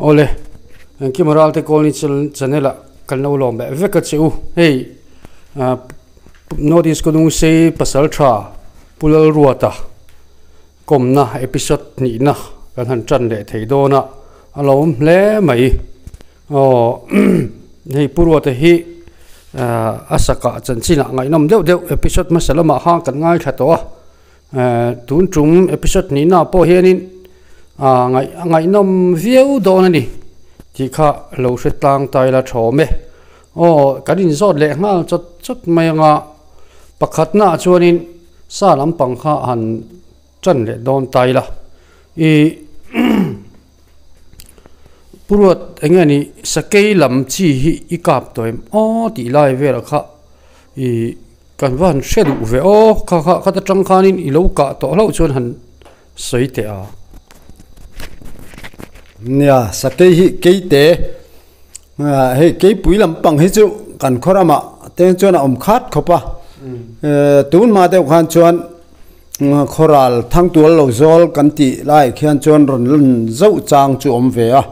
ole ki moral te kol ni chanela kalno lom be veka chu hey notice ko dung se pasal tha pulal ruata komna episode ni na kan han chan le theido na alom le mai o hei purwata hi asaka chanchina ngai nom deu episode masalama ha kan ngai thato tun chung episode ni na po hianin ngai nom vieu don ani ti kha lo hretlang tai la thome o karin zot le ngal chot mai nga pakhat na chuanin sa lampang kha han chan le don tai la i purwat engani sakei lam chi hi ikap toim o ti lai ve ra kha i kan van shedu ve o kha ta tang khanin i lo ka to lo chon han soite a nia sakei hi keite he kei pui lampang hi chu kan khorama ten chona khat khopa tun ma deu khan chuan khoral thang tual lo zol kan ti lai khian chon ron zo chang chu ve a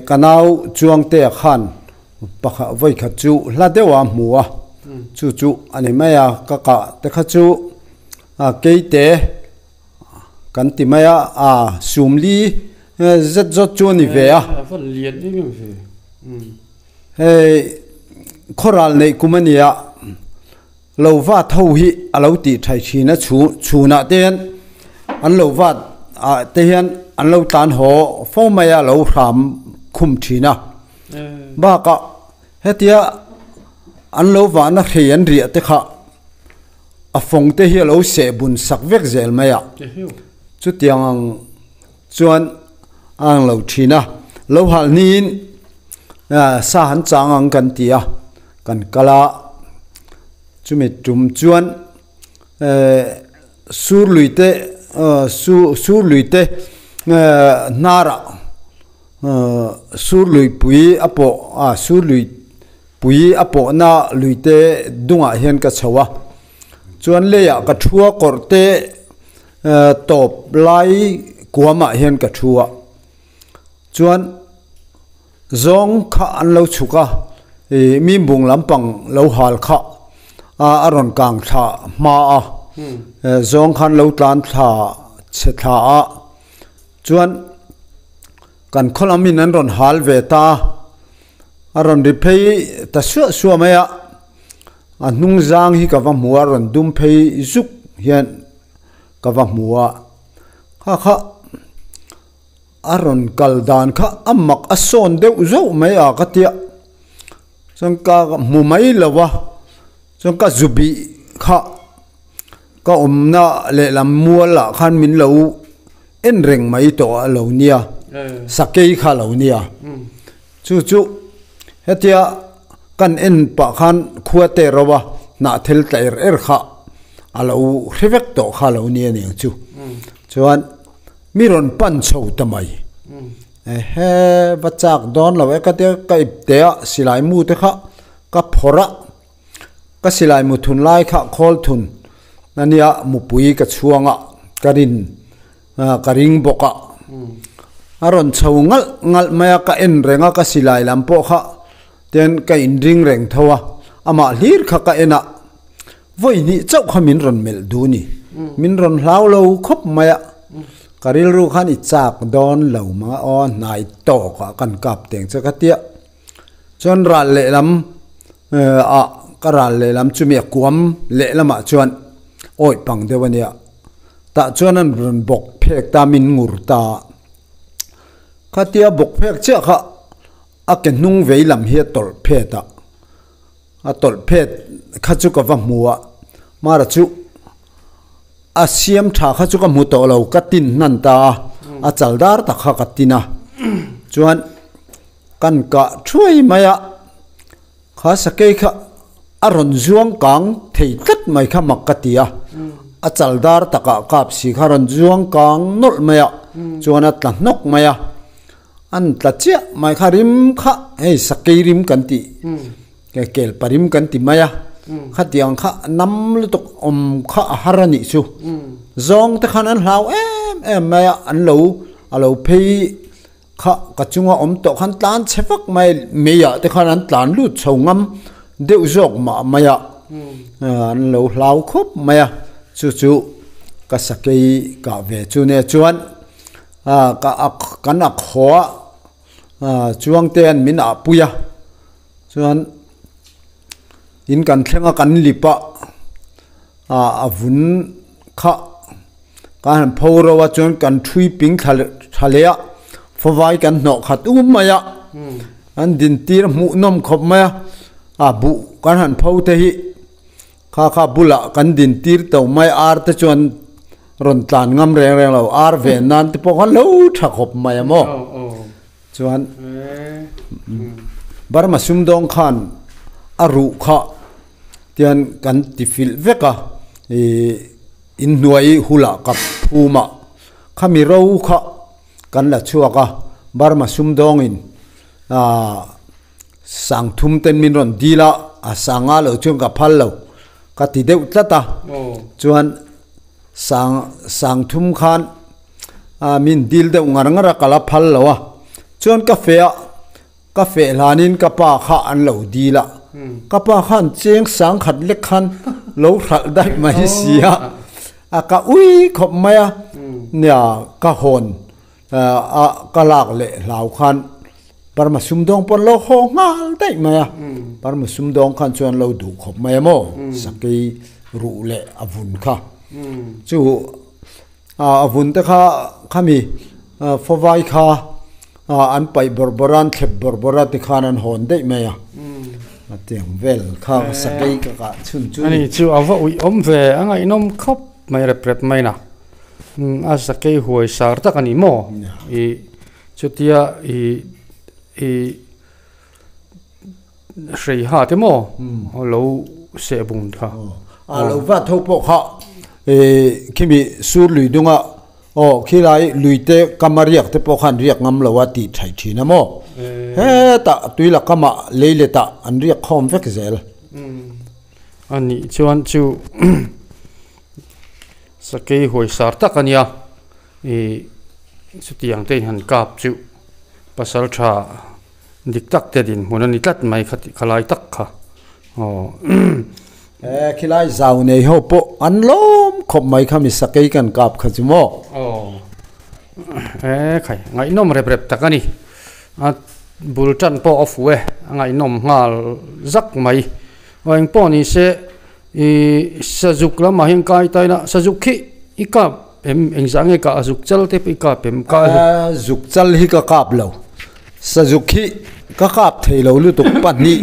kanau chuang te khan pakha voi kha chu la dewa muwa chu ani maya ka te kha chu keite kan ti maya sumli zat zot chu ni ve a hey khoral nei kumania lova thau hi alo ti thai thina chuna ten an lova te hian an lo tan ho fomaya lo ram khum thina ba ka hetia an lo wa na khian ri te kha a phong te hi lo se bun sak vek zel maya chu tiang chuan ang lo thina lo hal nin sa han chang ang kan tia kan kala chumi tum chuan sur luite sur luite nara sur lui pui apo sur lui pui apo na luite dunga hian ka chawa chuan le ya ka thua korte top lai kuama hian ka thua chuan zong kha an lo chuka mi bung lampang lo hal kha aron kang tha ma zong khan lo tlan tha che tha chuan kan kholamin an ron hal ve ta aron ri phei ta su maya anung zang hi ka wa muwa ron dum phei zuk hian ka wa muwa kha aron kaldan kha amak ason deu zo maya ka tia sangka mu mai lawa sangka zubi kha ka omna le lam muala khan min lo en reng mai to lo nia sakei kha lo nia chu hetia kan en pa khan khuate rowa na thel tair kha alo revek to kha lo nia ni chu chuan miron pan chho tamai he bachak don lo ka te ka ipte silai mu te kha ka phora ka silai mu thun lai kha khol thun nania mupui ka chuanga karin karing boka aron chhawngal ngal maya ka en renga ka silai lampo kha ten ka indring reng thawa ama hlir kha ka ena voi ni chau khamin ron mel du ni min ron hlau lo khop maya karil ru khan I chak don lo ma o nai to ka kan kap teng cha ka tia chon ral le lam karal le lam chumi kuam le lama chuan oi pang dewania ta chuan an run bok phek ta min ngur ta khatia bok phek che kha aken nung veilam hi tol pheta a tol phet kha chu ka wa muwa mara chu asiam tha kha chu ka mu to lo katin nan ta a chaldar ta kha katina chuan kan ka thui maya kha sakei kha aron zuang kang thei tat mai kha makatia a chaldar taka kap si kharon zuang kang nol maya chuan atla nok maya an tlachia mai kharim kha ei sakei rim kanti ke kel parim kanti maya khatiang kha nam lutuk om kha harani chu zong te khan an hlau em maya an lo alo phei khá cái chung ông tổ khăn tan chế phắc mày mày à thì khăn tan lút sầu ngâm đều dọc mà mày à anh lâu lâu khóc mày à chú cái sắc cái cả về chú này chuan cái nạc hoa chuang tiền mình à bùi à chuan in kan thenga kan lipa vun kha kan phoro wa chon kan thui ping thalea phawai kan no khat maya an din tir mu nom khop maya bu kan han phau te hi kha bula kan din tir to mai ar te chon ron tlan ngam reng lo ar ve nan te po kan lo tha khop maya mo chuan barma sumdong khan aru kha tian kan ti fil veka in nuai hula kap phuma khami ro kha kan la chuaka barma sumdong in sang thum ten min ron dila sanga lo chung ka phal lo ka ti deuh tlata chuan sang thum khan min dil de ngar ngara kala phal lo wa chuan ka fe lanin ka pa kha an lo dila ka pa khan cheng sang khat le khan lo thal dai ma hi sia ka ui khop maya nya ka hon ka lak le lau khan parma sumdong pon lo ho ngal dai maya parma sumdong khan chuan lo du khop maya mo sakai ru le avun kha chu avun te kha khami fowai kha an pai borboran thep borbora ti khan an hon dai maya tiang vel kha sakai ka chun ani chu awa ui om ve anga inom khop mai rep mai na a sakai huai sar tak ani mo I chutia I shrei ha te mo lo se bun kha lo va tho po kha kimi sur lui dunga khi lai lui te kamariak te po khan riak ngam lo wa ti thai thina mo he ta tuila kama leile ta an riak khom vek zel ani chuan chu sakei hoi sar tak ania chutiang te han kap chu pasal tha dik tak te din munani tlat mai khalai tak kha khi lai zau nei ho po an lom khop mai khami sakei kan kap kha chu mo khai ngai nom rep tak ani bultan po of we ngai nom ngal zak mai oing po ni se sajuk la ma hing kai tai na sajuk khi ikap eng zang e ka azuk chal te ikap ka zuk chal hi ka kap lo sajuk khi ka kap thei lo lu tuk pani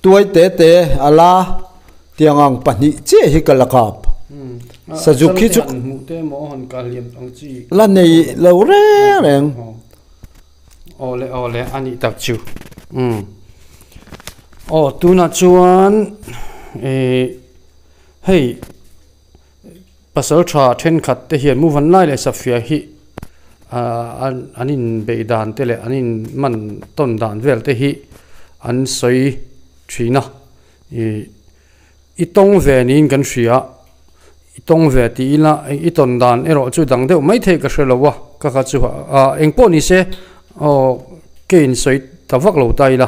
tuai te ala tiangang pani che hi ka la kap sajuk khi chu mu te mo hon ka liam ang chi la nei lo reng ole ani tak chu tuna chuan hey pasal tha then khat te hian mu van lai le safia hi anin beidan te le anin man ton dan vel te hi an soi thina itong ve nin kan hria itong ve ti ila iton dan ero chu dang deuh mai the ka hrelowa ka chu engpo ni se kein soi tawak lo tai la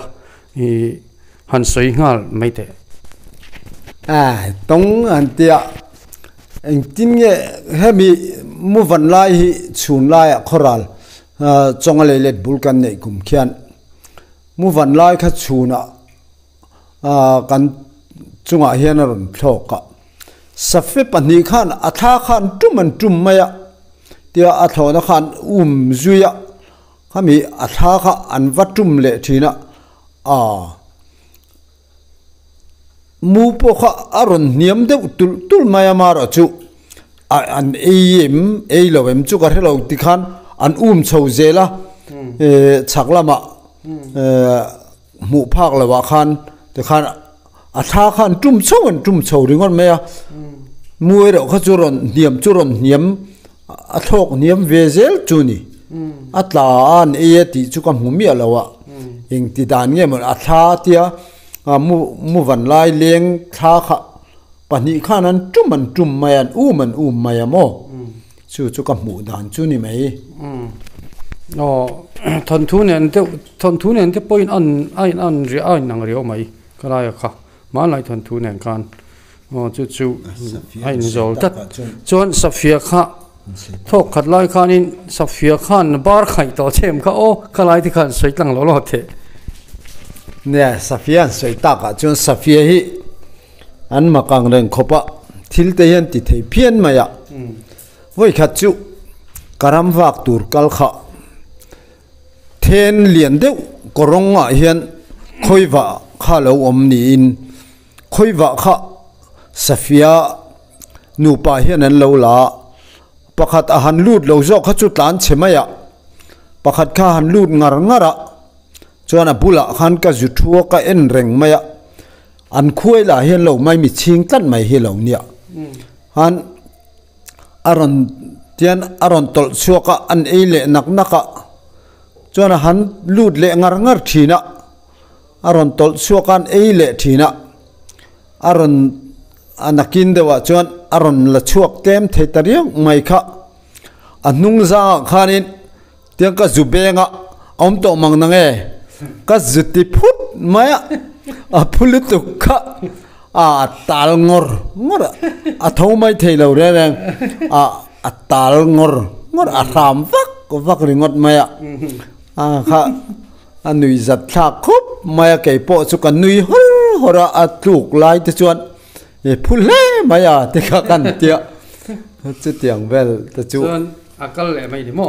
han soi ngal mai te tong an tia eng tin nge hemi mu van lai hi chun lai khoral chongale let bulkan nei kum khian mu van lai kha chuna kan chunga hian ron thloka safe pani khan atha khan tum maya tia athona khan zuya khami atha kha an vatum le thina mu po kha aron niam de tul maya mara chu an lovem chu ka helo ti khan an chho zela chaklama mu phak lawa khan te khan atha khan tum chho ringon meya muai ro kha churon niam athok niam vezel chuni atla an ti chu ka hmumi alawa ing ti dan nge mon atha tia mu van lai leng tha kha pani khanan tum mayan maya mo chu ka mu dan chu ni mai thon thu nen te point an ri an nang rio mai kalai kha ma lai thon thu nen kan chu ai zol tat chuan safia kha thok khat lai khan in safia khan bar khai to chem kha kalai ti khan soi tlang lo the nè safia soi ta ka chuan safia hi an makang reng khopa thil te hian ti thei phian maya voi khat chu karam wak tur kal kha then lian deuh koronga hian khoiwa kha lo om ni in khoiwa kha safia nupa hian an lo la pakhat a han lut lo zo kha chu tlan chemaya pakhat kha han lut ngar ngara chuan a bula khan ka zu thua ka en reng maya an khuai la hian lo mai mi ching tlan mai hi lo nia han aron tol chuaka an eile nak naka chuan han lut le ngar ngar thina aron tol chuaka an eile thina aron anakin dewa chuan aron la chuak tem theitariang mai kha anung za khanin tiang ka zubenga om to mang nange ka zuti phut maya a phulutu kha a tal ngor a thomai theilo re reng a tal ngor a ram vak ringot maya a kha anui zat tha khup maya ke po chu kan nui hora a tluk lai te chuan e phule maya te kha kan tia chu tiang vel te chu akal le mai ni mo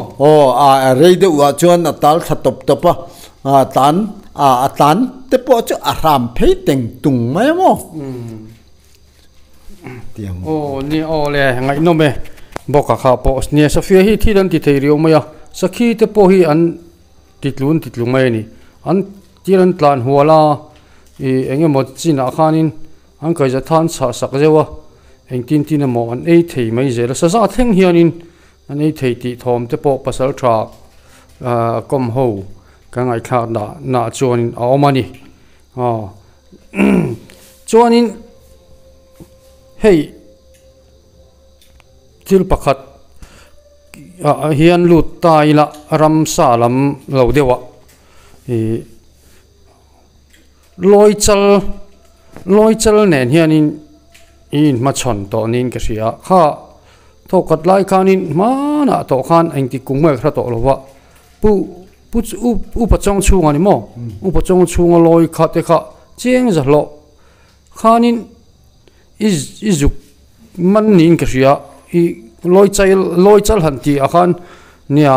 a reide wa chuan a tal thatop topa a tan te po chu a ram phei teng tung mai mo tiang ni le ngai no me boka kha po nia safia hi thidan ti thei riu maya sakhi te po hi an titlung mai ni an tiran tlan huala e engemo china khanin an kai za than sa sak zewa eng tin mo an ei thei mai zela sa za theng hianin an ei thei ti thom te po pasal tra kom ho ka ngai kha na chuanin a omani chuanin hei til pakhat hian lut tai la ram sa lam lo dewa loi chal nen hianin in ma chon to nin ka ria kha thokat lai khanin mana to khan eng ti kungmel thra to lowa pu pa chong chunga ni mo pa chong chunga loi kha te kha cheng za lo khanin izuk man nin ka ria i loi chal han ti akhan nia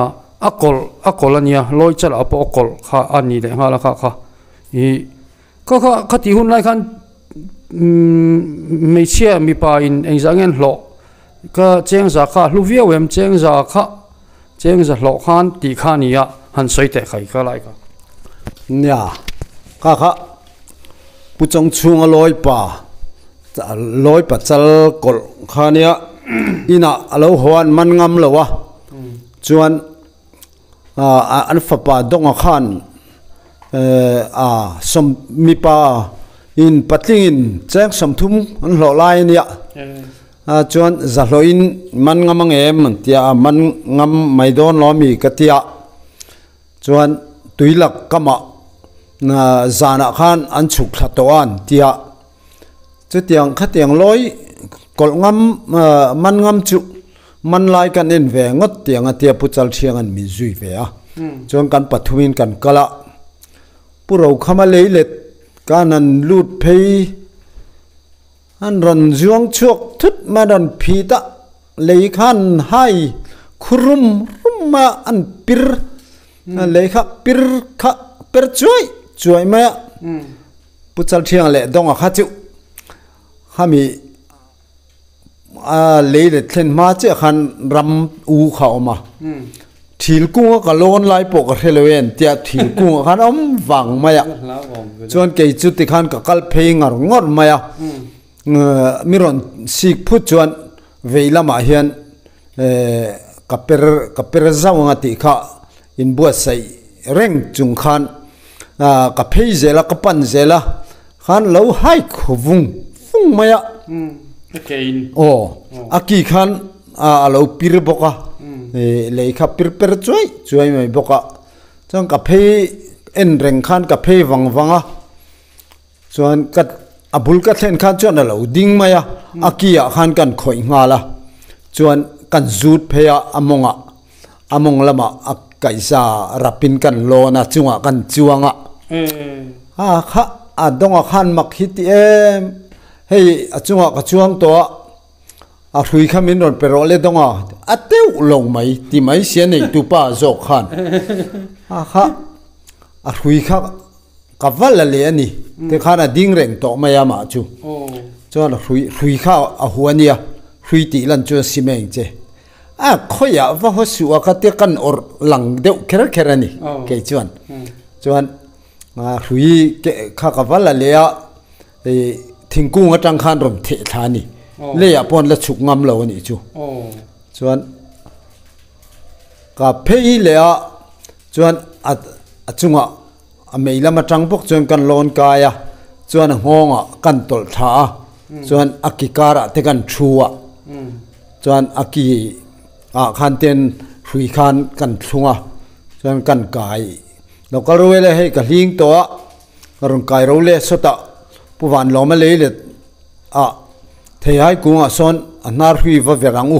akol ania loi chal apo akol kha ani de hala kha i kha ti hun lai khan me chia mi pa in engzangen hlo ka cheng za kha hluvia wem cheng za hlo khan ti khania han soite khai ka lai ka nia kha pu chong chung loi pa chal kol khania ina alo hoan man ngam lowa chuan an fapa donga khan som mi pa in patlingin cheng somthum an hlo lai nia chuan zahloin man ngamang em tia man ngam maidon lo mi katia chuan tuilak kama na zana khan an chuk thatoan tia chu tiang khatiang loi kol ngam man ngam chu man lai kan en ve ngot tiang atia puchal thiang an mi zui ve a chuan kan pathuin kan kala puro khama leilet kanan lut phei an ron zuang chuak thut madan phita lei khan hai khurum rumma an pir lei kha pir kha per chuai ma puchal thiang le donga kha chu hami leile thlen ma che khan ram u khauma thil kunga ka lon lai po ka hreloen tia thil kunga khan om wang maya chuan ke chu ti khan ka kal phei ngar ngor maya miron sik phut chuan veilama hian ka per zawanga ti kha in bua sai reng chung khan ka phei zela ka pan zela khan lo hai khuvung fung maya again aki khan alo pir boka lấy khắp per chuối mày bọc à trong cà phê en reng khan cà phê vàng vàng à chuan cắt abul cắt lên khan chuan là lâu ding mày à akia khan kan khoi nga la chuan kan zut phe à among lama kaisa rapin kan lo na chunga kan chuanga kha adonga khan mak hiti em hei achunga ka chuang to a hui khamin ron perole donga ateu long mai ti mai sia nei tu pa zo khan kha a hui kha kavala le ani te khana ding reng to maya ma chu chuan hui kha a huania hui ti lan chu simeng che a khoya va ho su ka te kan or lang deuh khera ni ke chuan hui ke kha kavala le a thingkung atang khan rom the thani le ya pon la chuk ngam lo ni chu chuan ka phei le a chuan a chunga a meila ma tang bok chuan kan lon ka ya chuan ngonga kan tol tha chuan akikara te kan thua chuan aki a khan ten hui khan kan thunga chuan kan kai lokal role he ka hling to a ron kai ro le sota puwan loma le le a thei kunga son anar hui va verangu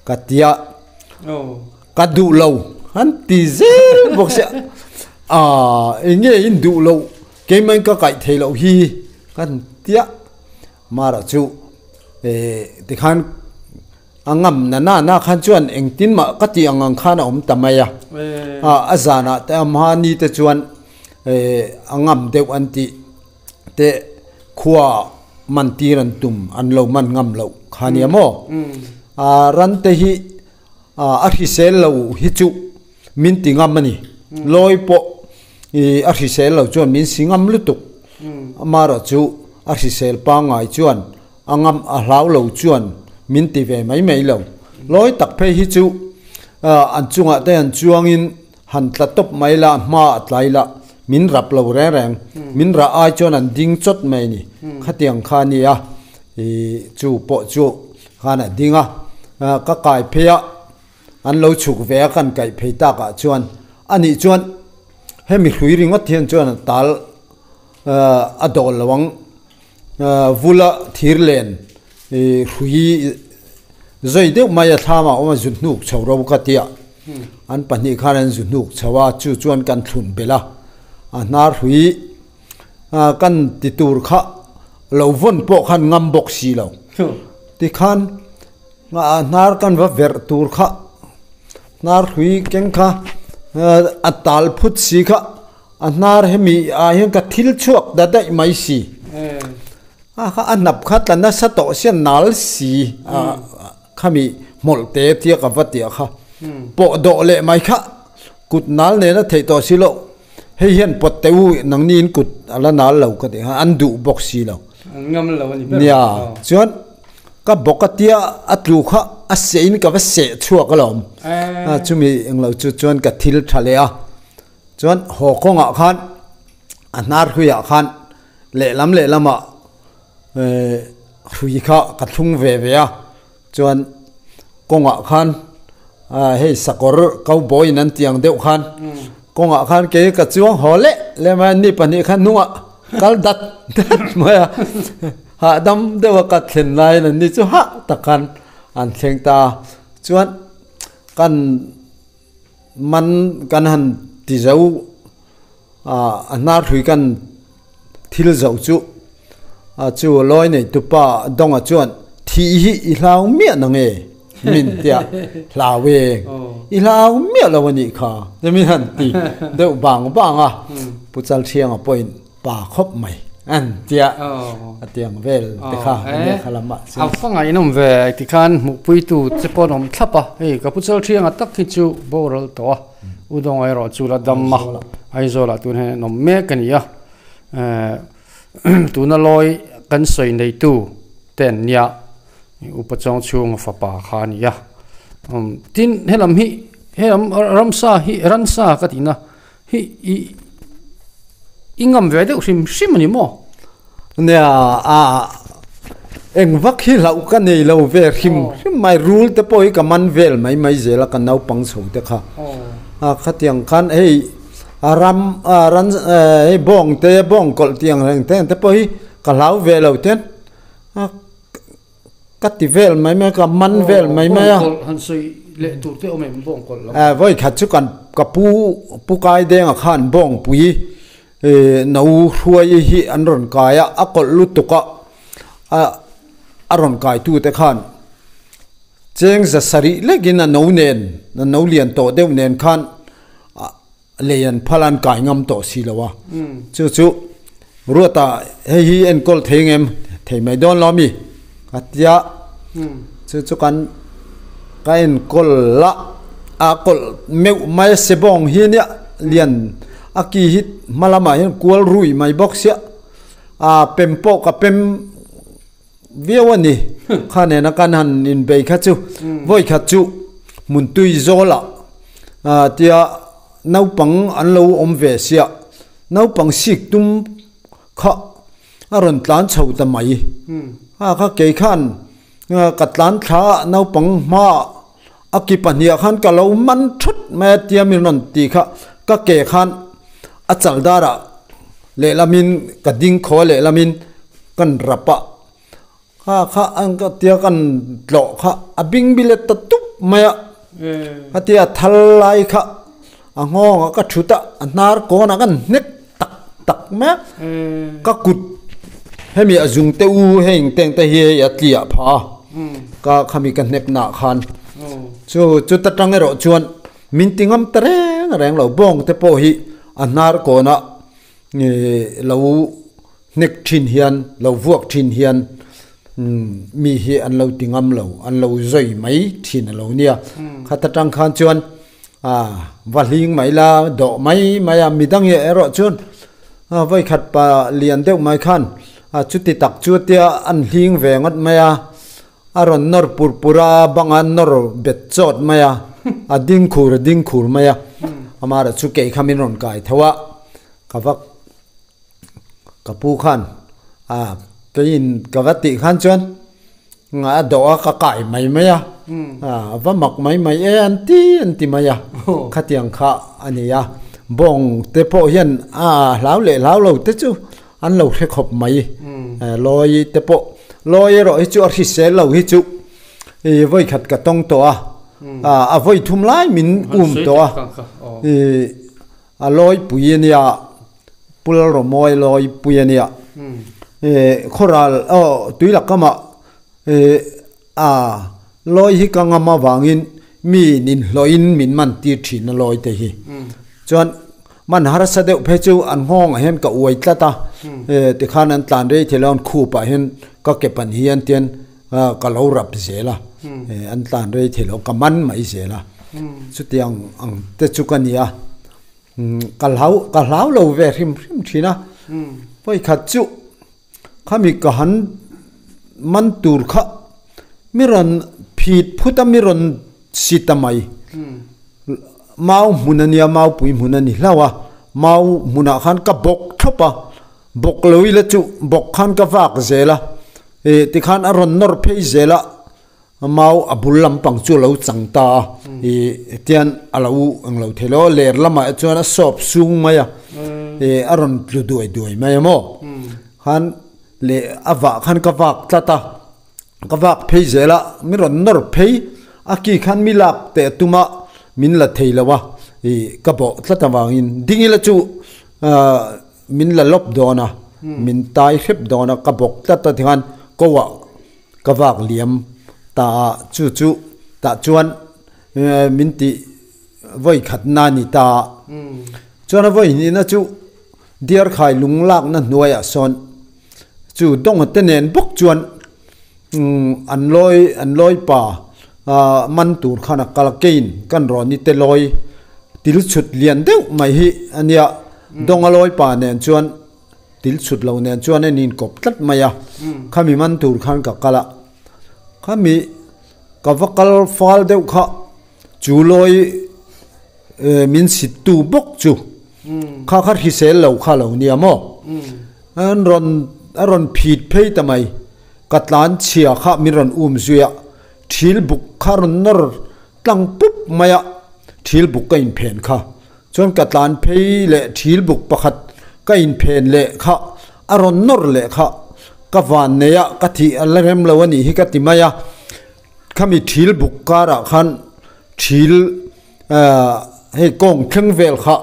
katia kadu lo han ti zel bokse inge in du lo ke man ka kai thei lo hi kan tia mara chu ti khan angam na khan chuan engtin ma kati angang khana tamaya azana ta amhani te chuan angam deu anti te khuwa mantiran tum anlo man ngam lo khania mo ran te hi a hi sel lo hi chu min ti ngam ani loi po a hi sel lo chuan min singam lutuk amara chu a hi sel pa ngai chuan angam a hlau lo chuan min ti ve mai lo loi tak phe hi chu an chunga te an chuangin han tla top mai la ma tlai la min rap lo reng min ra ai chon an ding chot mai ni khatiang khani a chu po chu khana dinga ka kai phea an lo chuk ve kan kai phei ta ka chuan ani chuan hemi hui ring a thian chuan tal adol lawang vula thirlen hui zoi deu mai thama oma junuk chhoro ka tia an pani kharan junuk chawa chu chuan kan thun bela anar hui kan titur kha lovon po khan ngam bok si lo ti khan nar kan va ver tur kha nar hui ken kha atal phut si kha anar hemi a hen ka thil chuak da dai mai si kha anap kha tana sa to sian nal si khami molte tia ka vatia kha po do le mai kha kut nal ne na thei to si lo hei hian pot teu nang nin kut ala nal lo ka de an du box si lo ngam lo ni nia chuan ka bokatia atlu kha a sein ka va se chua ka lom chumi englo chu chuan ka thil thale a chuan ho konga khan anar huya khan le lama hui kha ka thung ve a chuan konga khan hei sakor cowboy nan tiang deuh khan konga khan ke ka chuang hole le man ni pani khan nuwa kal dat maya ha dam dewa ka thlen lai na ni chu ha takan an thleng ta chuan kan man kan han ti zau anar hui kan thil zau chu chu loi nei tupa donga chuan thi hi i hlau mia na nge min tia hlawe i hlau mia lawani kha demi han ti deu bang a puchal thiang a point pa khop mai an tia atiang vel te kha ne khalama a fanga inom ve ti khan mu pui tu chepon om thlapa ei ka puchal thiang a tak hi chu boral to udong ai ro chu la damma ai zo la tu ne nom me kania tu na loi kan soi nei tu ten nia upachong chung fa pa khania tin helam hi helam ramsa hi ransa katina hi ingam ve de sim ni mo ne eng vak hi lau ka nei lo ve him mai rule te poi ka man vel mai zela ka nau pang chho te kha a khatiang khan ei aram ran ei bong te bong kol tiang reng te poi ka lau ve lo ten ka ti vel mai ka man vel mai a han sui le tu te omem bong kol voi khat chu kan ka pu kai deng a khan bong pui nau ruai hi an ron kaya akol lutuka aron kai tu te khan cheng za sari legina no nen na no lian to deu nen khan leyan phalan kai ngam to silawa chu ruata hi en kol thengem thei mai don lomi atia chu kan kain kol la a kol meu mai sebong hi nia lian aki hit malama hin kual rui mai boxia a pempo ka pem viawani khane na kanan in bei khachu voi khachu mun tui zola tia naupang anlo om ve sia naupang sik tum kha aron tlan chho ta mai kha ke khan katlan tha naupang ma akipania khan kalo man thut ma tia min non ti kha ka ke khan achal dara le lamin kading kho le lamin kan rapa kha ang ka tia kan lo kha abing bilet ta tup maya atia thalai kha angong ka thuta anar ko na kan nek tak ma ka kut hemi azung te u heng teng te hi atlia pha ka khami kan nep na khan chu ta tang ero chuan min tingam tareng reng lo bong te po hi anar ko na lo nek thin hian lo vuak thin hian mi hi an lo tingam lo an lo zoi mai thin lo nia khata tang khan chuan valing mai la do mai maya midang ye ero chuan voi khat pa lian deuh mai khan chuti tak chutia an hling ve ngot maya aron nor purpura bangan nor bet chot maya ading khur maya amara chu ke khamin ron kai thawa kawak kapu khan kein kawati khan chuan nga do ka kai mai maya va mak mai anti maya khatiang kha ania bong te po hian lau le lau lo te chu an lo khe khop mai loi te po loi ro hi chu arhi se lo hi chu voi khat ka tong to a voi thum lai min to a loi puienia pul ro moi loi puienia khoral tuila kama loi hi kangama wangin mi nin loin min man ti thin loi te hi chuan man harasa deuh phe chu an hong hen ka uai tlata ti khan an tlan re thelon khu pa hen ka ke pan hi an tian ka lo rap zela an tlan re thelo ka man mai zela chu tiang ang te chu kania ka hlau lo ve hrim thina poi khat chu khami ka han man tur kha miron phit phuta miron sitamai mau munania mau pui munani hlawa mau muna khan ka bok thopa bok loi la chu bok khan ka wak zela ti khan aron nor phei zela mau abulam pang chu lo changta tian alo anglo thelo ler lama chuan a sop sung maya aron duai maya mo khan le awa khan ka wak tlata ka wak phei zela miron nor phei aki khan milak te tuma min la theilawa ka bo tlata wangin dingila chu min la lop dona min tai khep dona ka bok tlata thingan kowa ka wak liam ta chu ta chuan min ti voi khat na ni ta chuan voi ni na chu diar khai lunglak na hnuaya son chu dong tenen bok chuan an loi pa man tur khana kalkein kan roni te loi til chut lian deuh mai hi ania dong aloi pa nen chuan til chut lo nen chuan enin kop tlat maya khami man tur khan ka kala khami ka vakal fal deuh kha chu loi min sit tu bok chu kha khar hi sel lo kha lo nia mo an ron phit phei tamai katlan chia kha miron zuya thil buk kharon nor tlang pup maya thil buk ka in phen kha chon katlan phei le thil buk pakhat ka in phen le kha aron nor le kha ka van neya ka thi alarem lawani hi ka timaya khami thil buk kara khan thil hei kong theng vel kha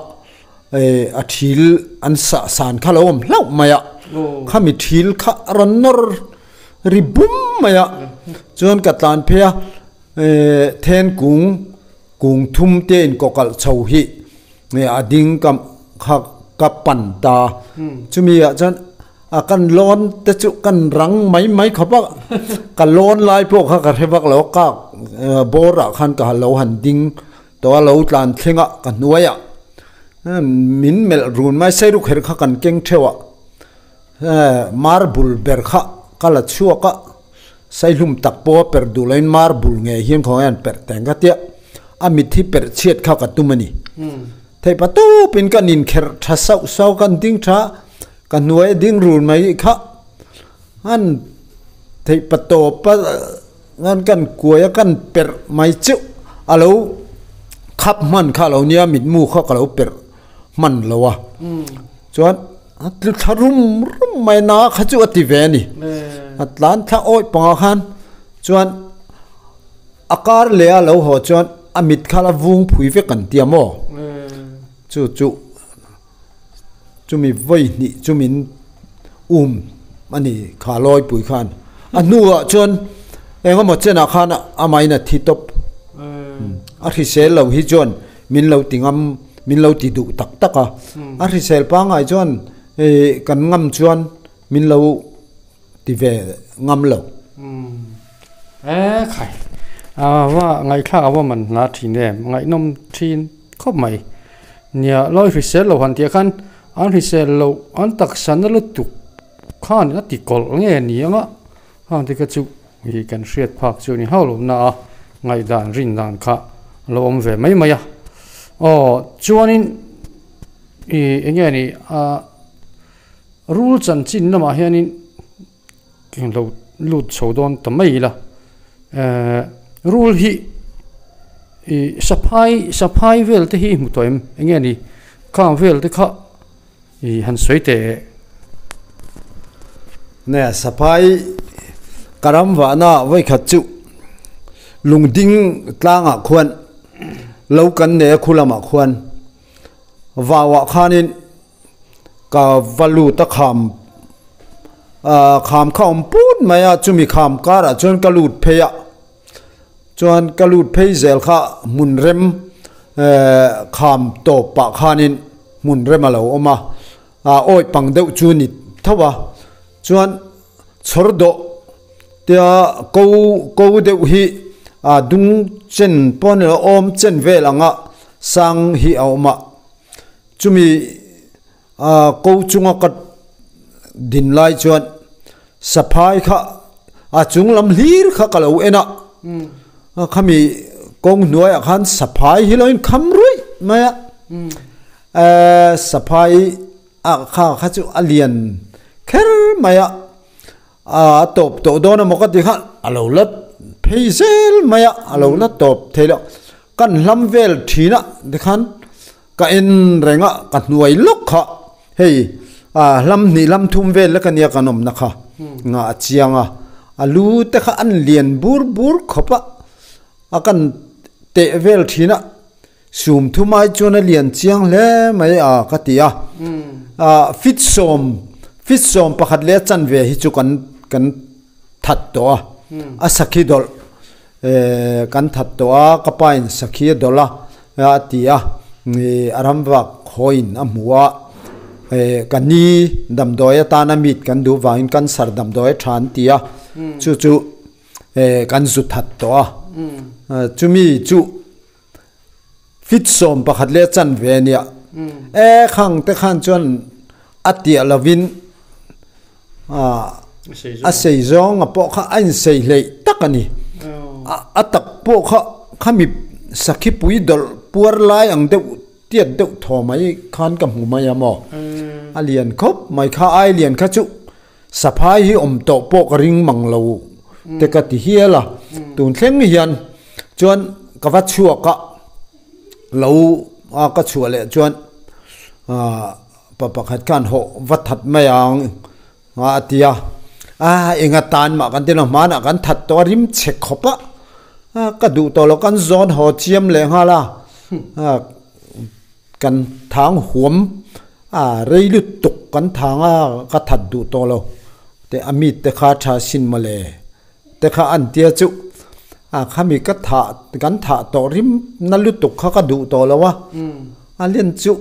a thil an sa san kha lawm lau maya khami thil kha aron nor ribum maya chon katlan phea then kung thum te in kokal chho hi ne ading kam kha ka pan ta chumi ya chan akan lon te chu kan rang mai khapa ka lon lai po kha ka thebak lo ka bora khan ka lo han ding to lo tlan thenga ka nuaya min mel run mai sai ru kher kha kan keng thewa marbul ber kha kala chua ka sai lum tak po per du lain marbul nge hian khong an per teng ka tia amit thi per chiat kha ka tumani thei patu pin kan in kher tha sau kan ding tha kan nuai ding run mai kha an thei pato pa ngan kan kuya kan per mai chu alo khap man kha lo nia mit mu kha ka lo per man lo wa chuan atlu tharum mai na kha chu ati ve ni atlan tha oi pa khan chuan akar le a lo ho chuan amit khala vung phui ve kan tiamo chu mi voi ni chu min ani kha loi pui khan anua chuan enga mo chena khan amai na thi top a ri sel lo hi chuan min lo tingam min lo ti du tak taka a ri sel pa ngai chuan kan ngam chuan min lo ti ve ngam lo khaiว่าไงข้าว่ามันนาทีเนี่ยไงนมทีนครบไหมเนี่ยร้อยริเซลเราหันเดียกันอันริเซลเราอันตักสันนั่นตุกข้านี่ติดกอลเงี้ยนี่งะข้าที่ก็จุมีกันเสียดพักจุนี่เฮาลมนะไงด่านรินด่านข้าเราอมเวไม่มาอ๋อจวนนี้เงี้ยนี่รูลจันจินนะมาเฮียนี่เราลุดโฉดอนทำไมล่ะรูลฮีสะพายเวลที่มุตัวเองเงี้ยนี่ข้างเวลที่เขาหันสวยแต่เนี่ยสะพายกระมวานาไว้ขัดจุลุงดิ้งตลางอ่ะควรเล่ากันเนี่ยคุลมาควรว่าข้านินกับวาลูตะขามข้ามพูดมาจุมีขามการะจนกระลุดเพยจนกระลุดเพยเซลข้ามุนเร็มขามโตปะข้านินมุนเร็มมาแล้วออกมาโอ้ยปังเดวจูนิทว่าจวนชรดเดียกูเดวฮีดุงเจนปอนออมเจนเวลังะสังฮีเอามาจุมีกูจุงกัดดินไลจวนสะพายข้าจุงลำลีร์ข้ากะเลวเอ็นะข้ามีกงหน่วยขันสะพายฮิโลอินคำรุ่ยมาสะพายข้าจุอเลียนแค่มาตบโดนมกติขันอโลลัดเพย์เซลมาอโลลัดตบเทเลกันลำเวลทีนะดิขันกันแรงกันหน่วยลุกข้าเฮ้ยลำนี่ลำทุ่มเวลแล้วกันเนี่ยกันนมนะคะงาเจียงลูแต่ข้าอันเลียนบูร์ขบกันเตะเวลทีนะซูมทุ่มไอจวนเลียนเจียงเลยไม่กัติฟิตโซมประคัดเลี้ยจันเวฮิจุกันทัดตัวสักขีดอลกันทัดตัวกับไปสักขีดอลละติอารมณ์ว่าคอยน์มัวกันนี้ดำดอยตานามิดกันดูว่าอินกันสารดำดอยทานตีจู่กันสุดทัดตัวจู่มีจู่ฟิตสมประคัดเลี้ยจันเวเนียขังแต่ขันจนอัติอลวินเสยจงปอกข้าอันเสยเลยตักนี่ตักปอกข้ามีสักขีปุยดอลปัวไลอังเดวเตียดเดวทอไม่ขันกับหูไม่ยามอเลียนครบไม่ข้าไอเลียนข้าจุ safai hi to pok ring manglo te ka ti hiala tun thleng hian chuan ka va chua ka lo a ka chua le chuan pa pakhat kan ho va that mayang atia enga tan ma kan teno mana kan that to rim che khopa ka du to lo kan zon ho chiam le hala kan thang huam rei lu tuk kan thanga ka that du to lo te amit te kha tha sin male te kha an tia chu khami ka tha kan tha to rim na lu tuk kha ka du to lo wa alien chu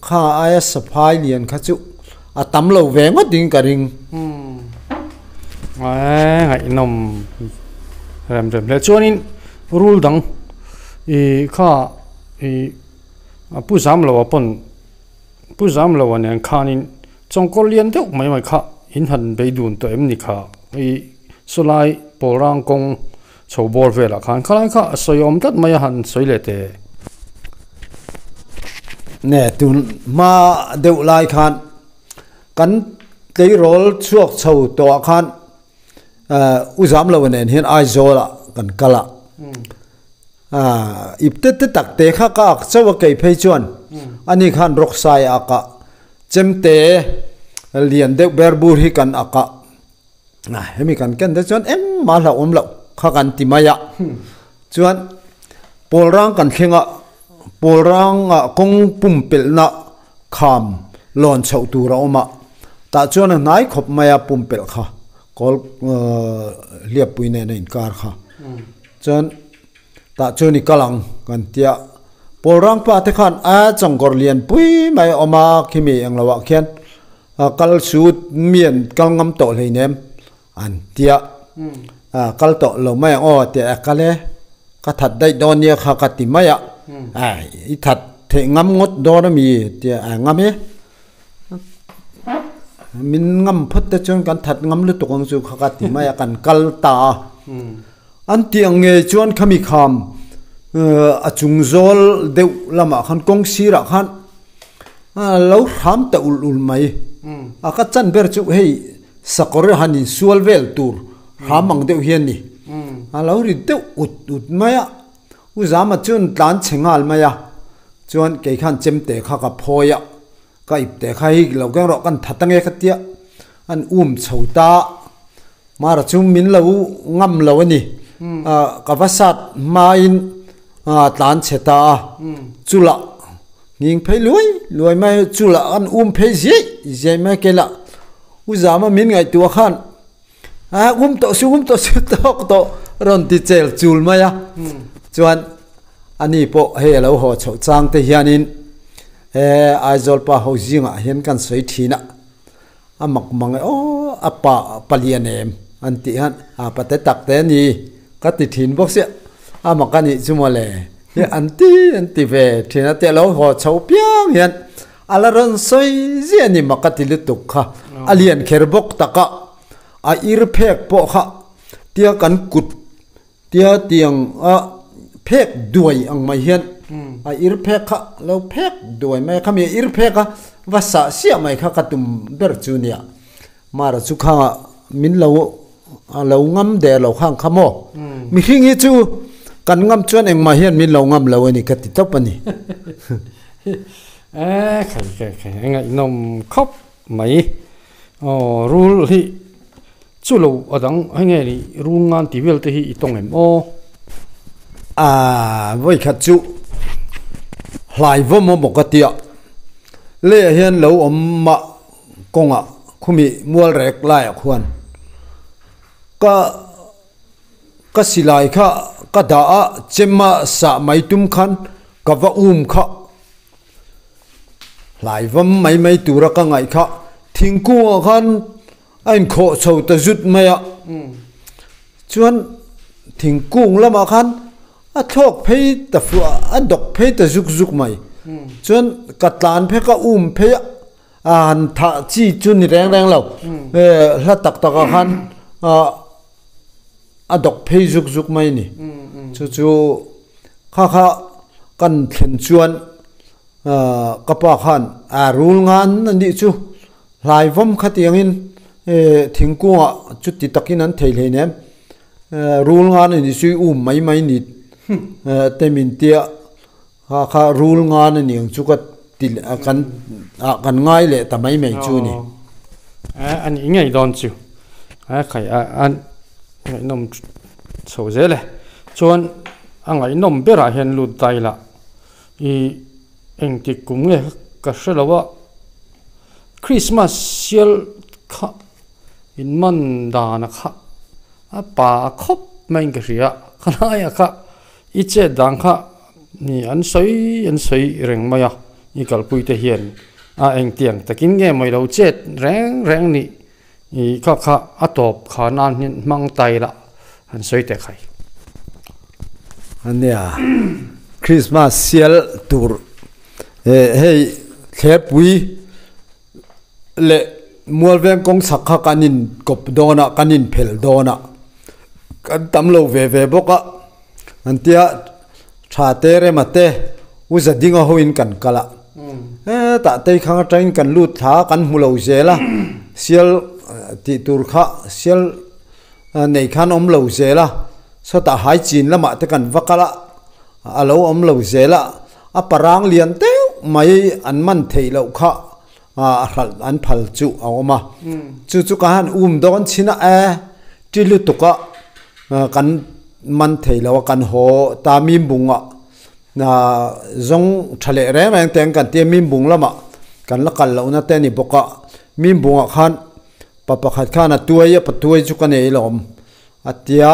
kha aya safai lian kha chu tam lo ve ma ding ka ring ngai nom ram le chuanin rule dang kha pu zam lo pon pu zam lo an khanin chongkol lian deuh mai kha in han be dun to em ni kha sulai porang kong chobor vela khan khalai kha soyom tat mai han soile te nè tun ma deuh lai khan kan tei rol chuak chho to khan uzam lo nen hian ai zola kan kala ipte te tak te kha ka chawa kei phei chuan ani khan rok sai aka chemte lian deuh berbur hi kan aka hemi kan ken de chuan em ma la lo kha kan ti maya chuan polrang kan khenga polrang kong pumpel na kham lon chho tu ra oma ta chuan nai khop maya pumpel kha kol liap puine nei kar kha chuan ta chuni kalang kan tia polrang pa te khan chongkor lian pui mai oma khimi anglawa khian kal sut mien kal ngam to leinem an tia kal to lo mai o te kale ka that dai don ye kha ka ti maya i that the ngam ngot do na mi tia ngam e min ngam phat te chon kan that ngam lu to kong chu kha ka ti maya kan kal ta an tiang nge chuan khami kham achung zol deuh lama khan kong sira khan lo ram ta ul mai aka chan ber chu hei sakor hanin sual vel tur ramang deuh hian ni lo ri deuh ut maya uzama chun tlan chengal maya chuan ke khan chemte kha ka phoya ka ipte kha hi lo gang ro kan thatange khatia an chhota mara chum min lo ngam lo ani ka vasat main tlan cheta chula ning phei loi mai chula an phei je mai kela uzama min ngai tu khan to su to ron ti chel chul maya chuan ani po he lo ho chho chang te hianin aizol pa ho zinga hian kan soi thina amak mang apa palianem anti han apate takte ni ka ti thin box ya amakani chumale he anti ve thina te lo ho chho piang hian alaron soi ziani makati lutuk kha alian kherbok taka a ir phek po kha tia kan kut tia tiang phek duai ang mai hian a ir phek kha lo phek duai mai khami ir phek ka vasa sia mai kha katum ber chunia mara chu kha min lo ngam de lo khang khamo mi hingi chu kan ngam chuan eng ma hian min lo ngam lo ani ka ti top ani khai ngai nom khop mai rule hi chu lo adang nge ni rule ngan ti vel te hi itong em voi khat chu hlai vo mo bokatia le hian lo ma konga khumi mual rek lai khuan ka silai kha ka da chemma sa mai tum khan ka va kha lai vam mai tura ka ngai kha thingku khan ein kho chho ta zut maya chuan thingkung lama khan a thok phei ta fu a dok phei ta zuk mai chuan katlan phe ka phe an tha chi chun ni reng lo hla tak khan a dok phei zuk mai ni chu kha kan thlen chuan kapa khan rul ngan ni chu lai vom khatiangin thing kunga chút ti takin an thei hle nem rule nga ni sui mai ni temin tia kha rule nga ni ang chu ka til kan ngai le tamai mai chu ni anh ý ngày đón chiều khải anh ngày nôm sầu dễ lệ chọn anh ngày nôm biết là hiện lụt tay là anh thì cũng nghe cái sự là vợ Christmas siêu khá in man đà na khá bà khóc mấy cái gì á khá này khá ít chế đàng khá ni anh sấy rèn mày à ni cái bụi thể hiện anh tiếng ta kinh nghe mày đâu chết rèn ni khá atop khá nan mang tay là anh sấy thể khai anh à Christmas siêu tour hey khép bụi lệ mua ven công sắc khá canin cop dona canin phèl dona can tam lâu về bốc á anh tia trà tê re mà tê u giờ đi ngô hoin cần cala tạ tây khang train cần lút thá cần mua lâu dễ la siêu ti tur khá siêu này khăn lâu dễ la sao tạ hai chín la mà tê cần vác la lâu lâu dễ la parang liền tê mấy anh man thấy lâu khá anh phal chu mà chu cái đón xin chỉ lút tục kan man thei lo kan ho ta mim bunga na zong thale re mang teng kan te mim bung lama kan la kal lo na te ni boka mim bunga khan papa khat khana tuai pa tuai chu kan ei lom atia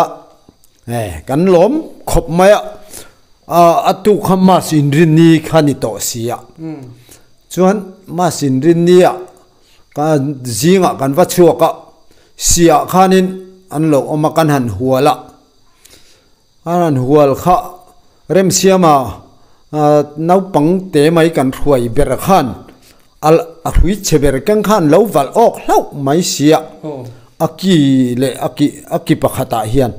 kan lom khop maya atu khama sin rin ni khani to sia chuan ma sin rin ni ka zinga kan va chuaka sia khanin an lo oma kan han huala an hual kha rem siama nau pang te mai kan thuai ber khan al hui cheber kan khan lo wal ok lau mai sia aki pakhata hian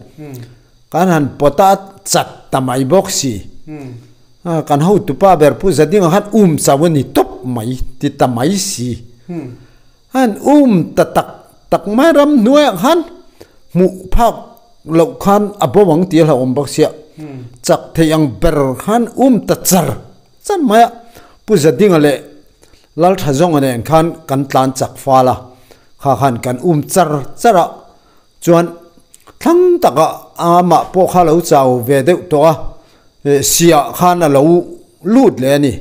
kan han pota chat tamai boxi kan ho tu pa ber pu zading han chawani top mai ti tamai si han tak mai ram nuai han mu phak lo khan abo wang ti la om bak sia chak theyang ber khan ta char chan maya pu zading ale lal thajong ane khan kan tlan chak fala kha khan kan chara chuan thang taka ama po kha lo chaw ve de to sia khan lo lut le ni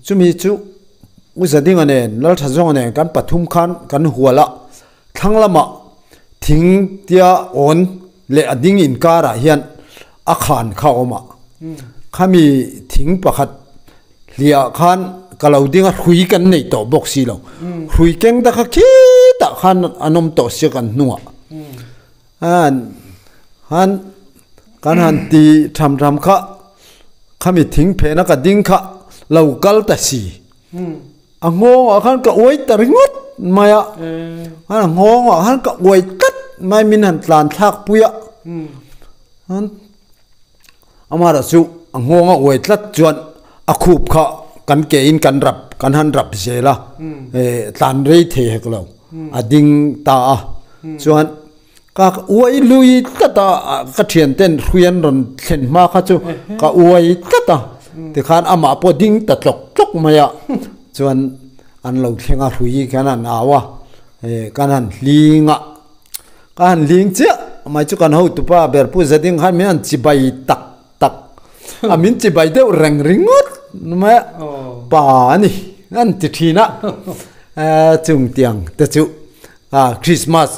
chumi chu u zading ane lal thajong ane kan pathum khan kan huala thanglama thing tia on le ading in kara hian a khan kha oma khami thing pakhat lia khan kalaudinga hui kan nei to boxi lo hui keng da kha khi ta khan anom to se kan nuwa han kan han ti tham kha khami thing phe na ka ding kha local ta si ango khan ka oi ta ringot maya ango khan ka oi kat mai min han tlan thak puya han amara su angonga oi tlat chuan a khup kha kan ke in kan han rap zela tlan rei the heklo ading ta chuan ka oi lui tata ka thian ten huian ron thlen ma kha chu ka oi tata te khan ama po ding ta tlok maya chuan an lo thlenga hui kana nawa kan han linga kan ling che mai chu kan ho tu pa ber pu zading khan mian chibai tak amin chibai de reng ringot ma pa ni an ti thina chung tiang te chu Christmas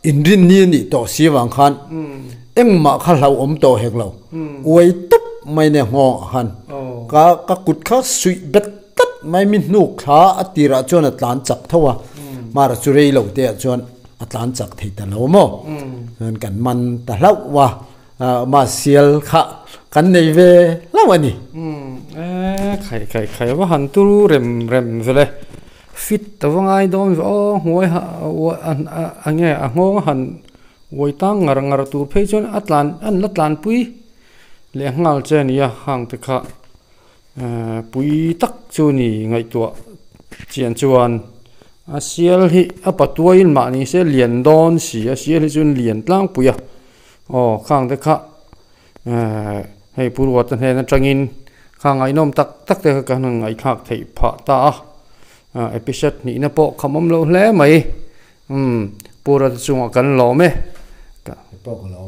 in rin ni to siwang khan engma kha hlau om to heklo oi tup mai ne ngo han ka kut kha sui bet tat mai min nu kha atira chon atlan chak thowa mara churei lo te chon atlan chak thei ta lo mo kan man ta hlau wa ma sial kha kan nei ve lawani khai wa han tu rem vele fit tawangai dom o ngoi ange angong han woi tang ngar tu phe chon latlan pui le ngal chen ya hang te kha pui tak chu ni ngai to chian chuan a sial hi a patuain ma ni se lian don si a sial hi chun lian tlang puya khang te kha hei purwat he na tangin khang ai nom tak tak te ka ngai khak thei pha ta episode ni na po khamam lo hle mai pura chunga kan lo me pok lo